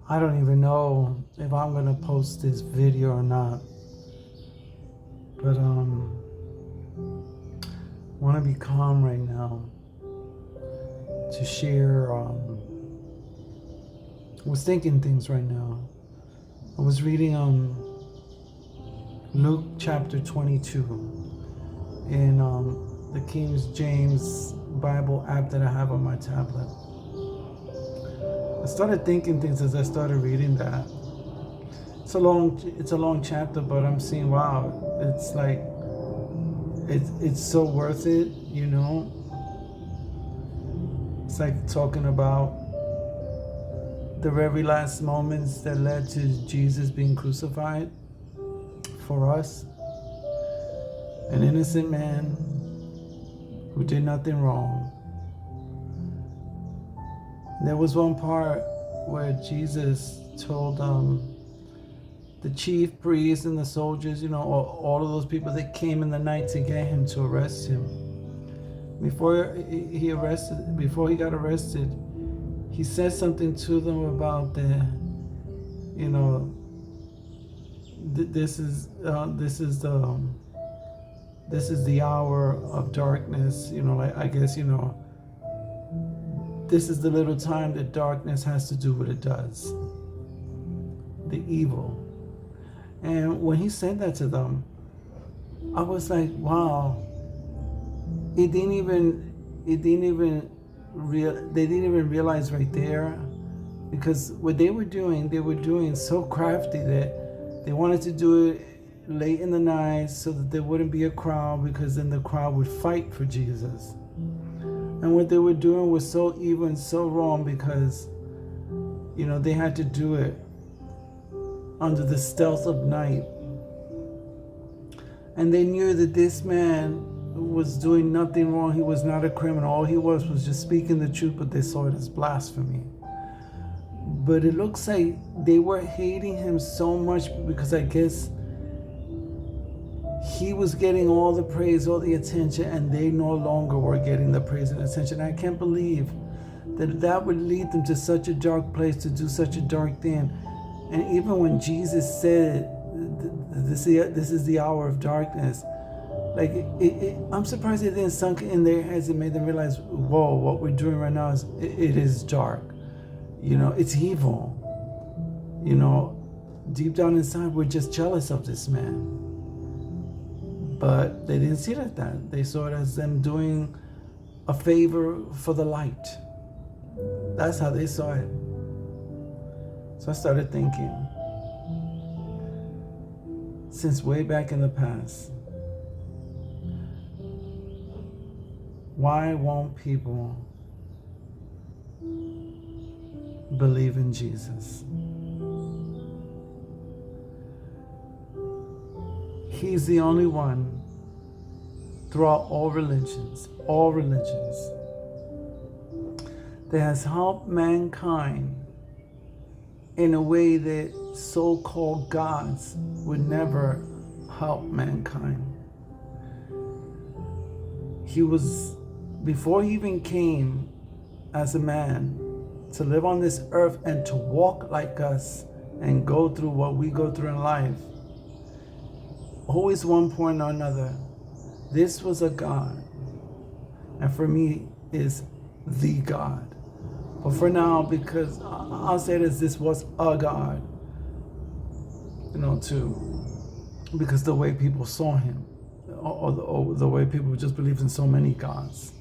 I don't even know if I'm gonna post this video or not. But want to be calm right now to share. I was thinking things right now. I was reading Luke chapter 22 in the King James Bible app that I have on my tablet. I started thinking things as I started reading that. It's a long chapter, but I'm seeing, wow, it's like it's so worth it, you know. It's like talking about the very last moments that led to Jesus being crucified for us. An innocent man who did nothing wrong. There was one part where Jesus told the chief priests and the soldiers, you know, all of those people that came in the night to get him, to arrest him. Before he got arrested, he said something to them about the, you know, this is the hour of darkness. You know, like, I guess, you know, this is the little time that darkness has to do what it does, the evil. And when he said that to them, I was like, wow. They didn't even realize right there, because what they were doing so crafty that they wanted to do it late in the night so that there wouldn't be a crowd, because then the crowd would fight for Jesus. And what they were doing was so evil and so wrong, because, you know, they had to do it under the stealth of night. And they knew that this man was doing nothing wrong. He was not a criminal. All he was just speaking the truth, but they saw it as blasphemy. But it looks like they were hating him so much because I guess he was getting all the praise, all the attention, and they no longer were getting the praise and attention. I can't believe that would lead them to such a dark place, to do such a dark thing. And even when Jesus said, this is the hour of darkness, like, I'm surprised it didn't sunk in their heads and made them realize, whoa, what we're doing right now it is dark. You know, it's evil. You know, deep down inside, we're just jealous of this man. But they didn't see it like that. They saw it as them doing a favor for the light. That's how they saw it. So I started thinking, since way back in the past, why won't people believe in Jesus? He's the only one throughout all religions, that has helped mankind in a way that so-called gods would never help mankind. He was, before he even came as a man to live on this earth and to walk like us and go through what we go through in life, always one point or another, this was a God. And for me, is the God. But for now, because I'll say this was a God, you know, too, because the way people saw him, or the way people just believed in so many gods.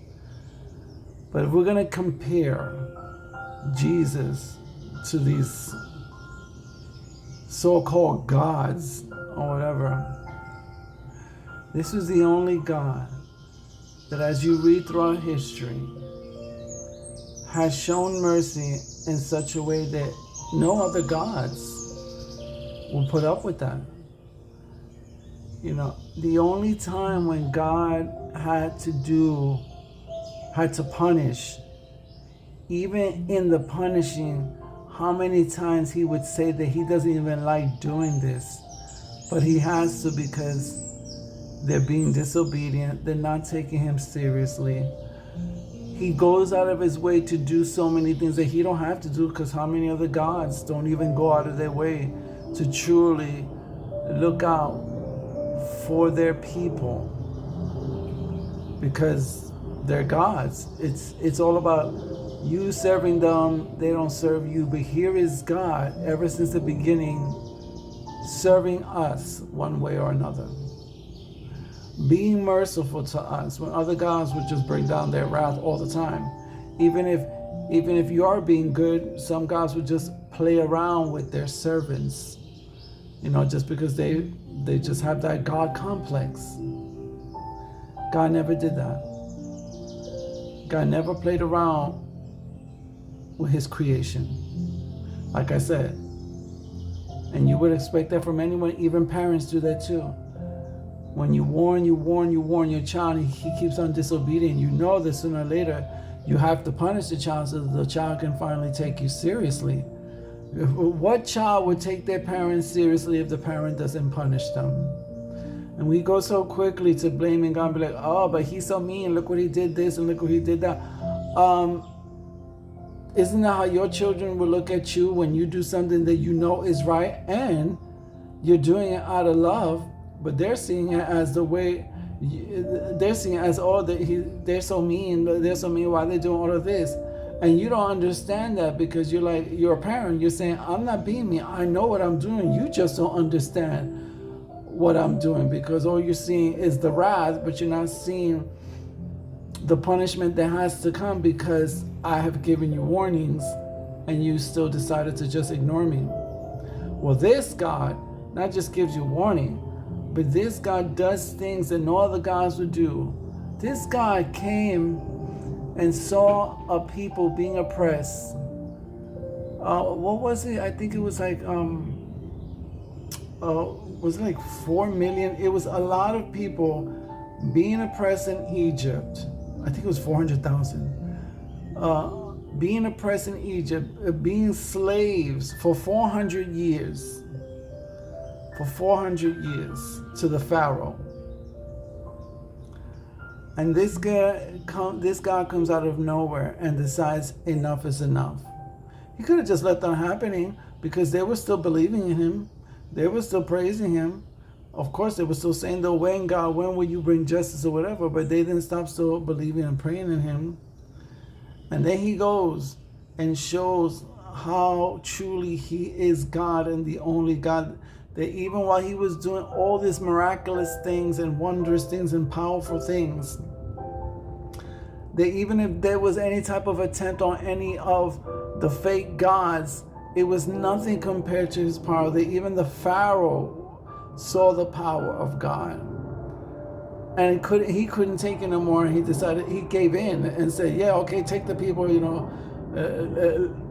But if we're going to compare Jesus to these so-called gods or whatever, this is the only God that, as you read throughout history, has shown mercy in such a way that no other gods will put up with that. You know, the only time when God had to punish, even in the punishing, how many times he would say that he doesn't even like doing this, but he has to, because they're being disobedient, they're not taking him seriously. He goes out of his way to do so many things that he don't have to do, because how many other gods don't even go out of their way to truly look out for their people, because they're gods. It's all about you serving them, they don't serve you. But here is God, ever since the beginning, serving us one way or another, being merciful to us when other gods would just bring down their wrath all the time. Even if you are being good, some gods would just play around with their servants, just because they just have that God complex. God never did that. God never played around with his creation, like I said. And you would expect that from anyone. Even parents do that too. When you warn your child, and he keeps on disobedient, you know that sooner or later you have to punish the child so that the child can finally take you seriously. What child would take their parents seriously if the parent doesn't punish them? And we go so quickly to blaming God and be like, oh, but he's so mean, look what he did this and look what he did that. Isn't that how your children will look at you when you do something that you know is right and you're doing it out of love, but they're seeing it as the way, they're seeing it as, oh, they're so mean, why they're doing all of this? And you don't understand that, because you're a parent, you're saying, I'm not being mean, I know what I'm doing, you just don't understand what I'm doing, because all you're seeing is the wrath, but you're not seeing the punishment that has to come, because I have given you warnings and you still decided to just ignore me. Well, this God not just gives you warning, but this God does things that no other gods would do. This God came and saw a people being oppressed. What was it? I think it was like was it like 4 million? It was a lot of people being oppressed in Egypt. I think it was 400,000. Being oppressed in Egypt, being slaves for 400 years. For 400 years to the Pharaoh. And this God comes out of nowhere and decides enough is enough. He could have just let that happening, because they were still believing in him. They were still praising him. Of course, they were still saying, though, when God, when will you bring justice or whatever? But they didn't stop still believing and praying in him. And then he goes and shows how truly he is God and the only God. That even while he was doing all these miraculous things and wondrous things and powerful things, that even if there was any type of attempt on any of the fake gods, it was nothing compared to his power. That even the Pharaoh saw the power of God, and he couldn't take it no more. And he decided, he gave in and said, "Yeah, okay, take the people,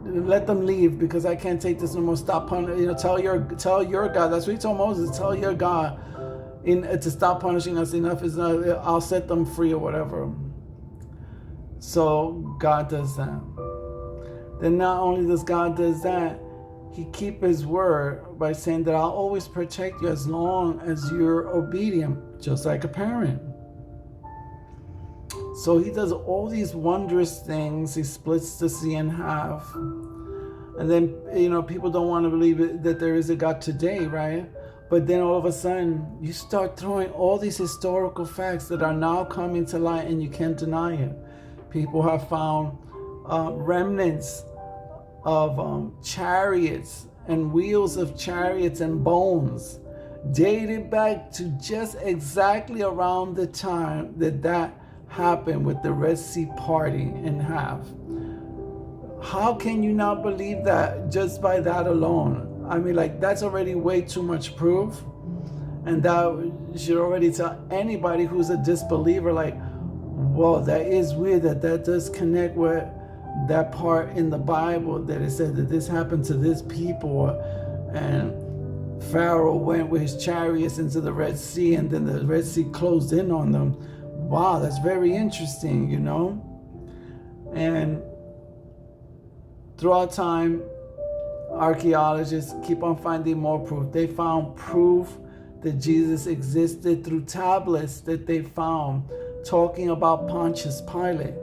let them leave, because I can't take this no more. Stop punishing. Tell your God." That's what he told Moses. Tell your God to stop punishing us. Enough is enough. I'll set them free or whatever. So God does that. Then not only does God does that, he keep his word by saying that I'll always protect you as long as you're obedient, just like a parent. So he does all these wondrous things. He splits the sea in half. And then, people don't want to believe that there is a God today, right? But then all of a sudden, you start throwing all these historical facts that are now coming to light, and you can't deny it. People have found remnants of chariots and wheels of chariots and bones dated back to just exactly around the time that happened with the Red Sea parting in half. How can you not believe that just by that alone? I mean, that's already way too much proof. And that should already tell anybody who's a disbeliever, well, that is weird that does connect with that part in the Bible that it said that this happened to this people, and Pharaoh went with his chariots into the Red Sea, and then the Red Sea closed in on them. Wow, that's very interesting, And throughout time, archaeologists keep on finding more proof. They found proof that Jesus existed through tablets that they found talking about Pontius Pilate.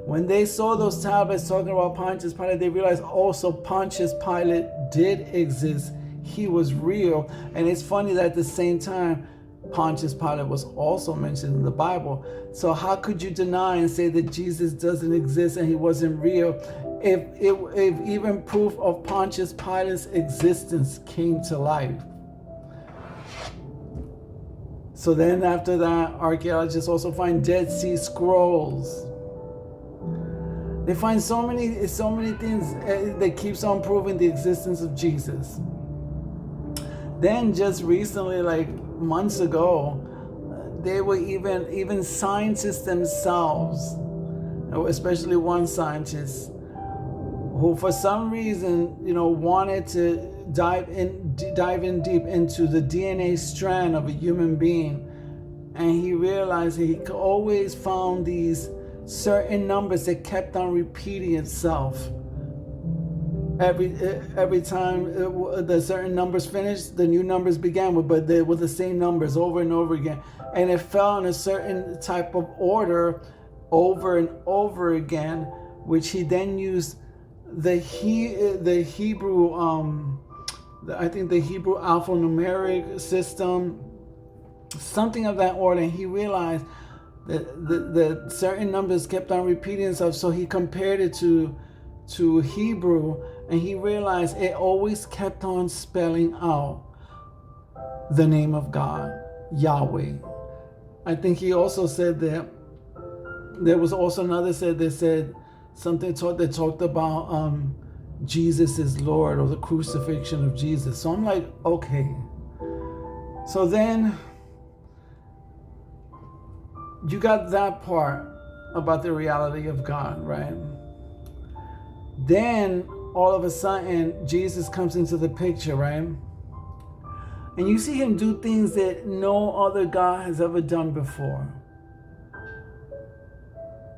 When they saw those tablets talking about Pontius Pilate, they realized also Pontius Pilate did exist. He was real. And it's funny that at the same time, Pontius Pilate was also mentioned in the Bible. So how could you deny and say that Jesus doesn't exist and he wasn't real if even proof of Pontius Pilate's existence came to life? So then after that, archaeologists also find Dead Sea Scrolls. They find so many things that keeps on proving the existence of Jesus. Then just recently, like months ago, they were even scientists themselves, especially one scientist, who for some reason, wanted to dive in deep into the DNA strand of a human being, and he realized that he always found these certain numbers that kept on repeating itself. Every time the certain numbers finished, the new numbers began, but they were the same numbers over and over again, and it fell in a certain type of order over and over again, which he then used the Hebrew I think the Hebrew alphanumeric system, something of that order, and he realized that certain numbers kept on repeating themselves. So he compared it to Hebrew, and he realized it always kept on spelling out the name of God, Yahweh. I think he also said that there was also another that said something that talked about Jesus is Lord, or the crucifixion of Jesus. So I'm like, okay. So then you got that part about the reality of God, right? Then all of a sudden Jesus comes into the picture, right? And you see him do things that no other God has ever done before.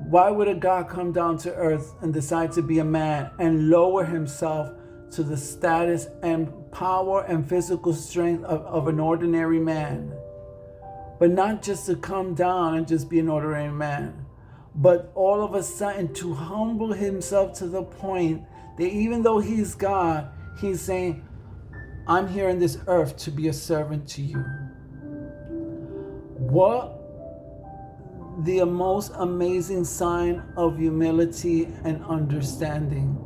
Why would a God come down to earth and decide to be a man and lower himself to the status and power and physical strength of an ordinary man? But not just to come down and just be an ordinary man, but all of a sudden to humble himself to the point that even though he's God, he's saying, I'm here on this earth to be a servant to you. What the most amazing sign of humility and understanding.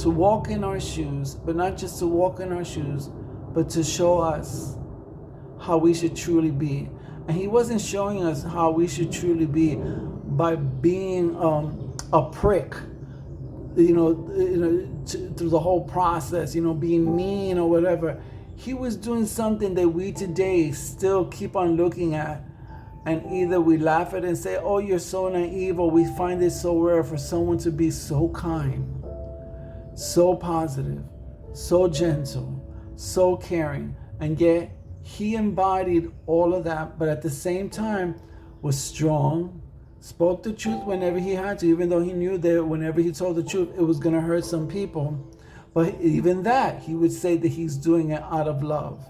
To walk in our shoes, but not just to walk in our shoes, but to show us how we should truly be. And he wasn't showing us how we should truly be by being a prick, through the whole process, being mean or whatever. He was doing something that we today still keep on looking at, and either we laugh at it and say, oh, you're so naive, or we find it so rare for someone to be so kind, so positive, so gentle, so caring. And yet he embodied all of that, but at the same time was strong, spoke the truth whenever he had to, even though he knew that whenever he told the truth, it was going to hurt some people. But even that, he would say that he's doing it out of love.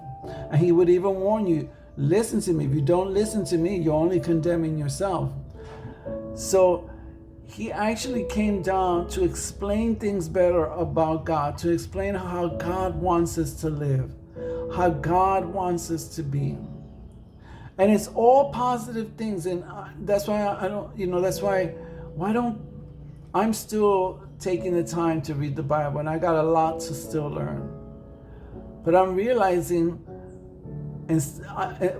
And he would even warn you, listen to me. If you don't listen to me, you're only condemning yourself. So he actually came down to explain things better about God, to explain how God wants us to live, how God wants us to be. And it's all positive things. And that's why I'm still taking the time to read the Bible, and I got a lot to still learn. But I'm realizing, and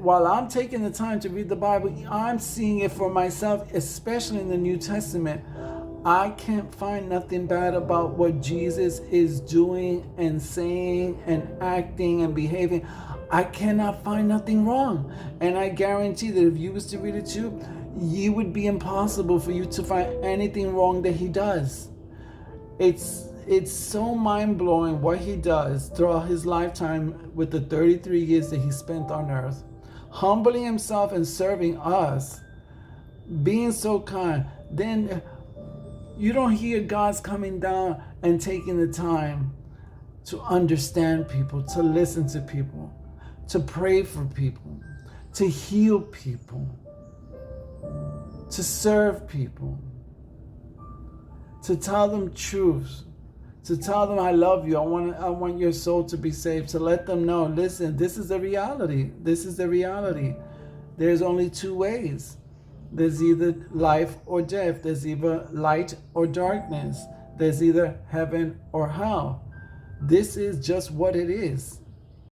while I'm taking the time to read the Bible, I'm seeing it for myself, especially in the New Testament. I can't find nothing bad about what Jesus is doing and saying and acting and behaving. I cannot find nothing wrong. And I guarantee that if you was to read it too, it would be impossible for you to find anything wrong that he does. It's so mind-blowing what he does throughout his lifetime with the 33 years that he spent on earth, humbling himself and serving us, being so kind. Then you don't hear God's coming down and taking the time to understand people, to listen to people, to pray for people, to heal people, to serve people. to tell them truth, to tell them I love you. I want your soul to be saved, to let them know, listen, this is the reality. This is the reality. There's only two ways. There's either life or death. There's either light or darkness. There's either heaven or hell. This is just what it is.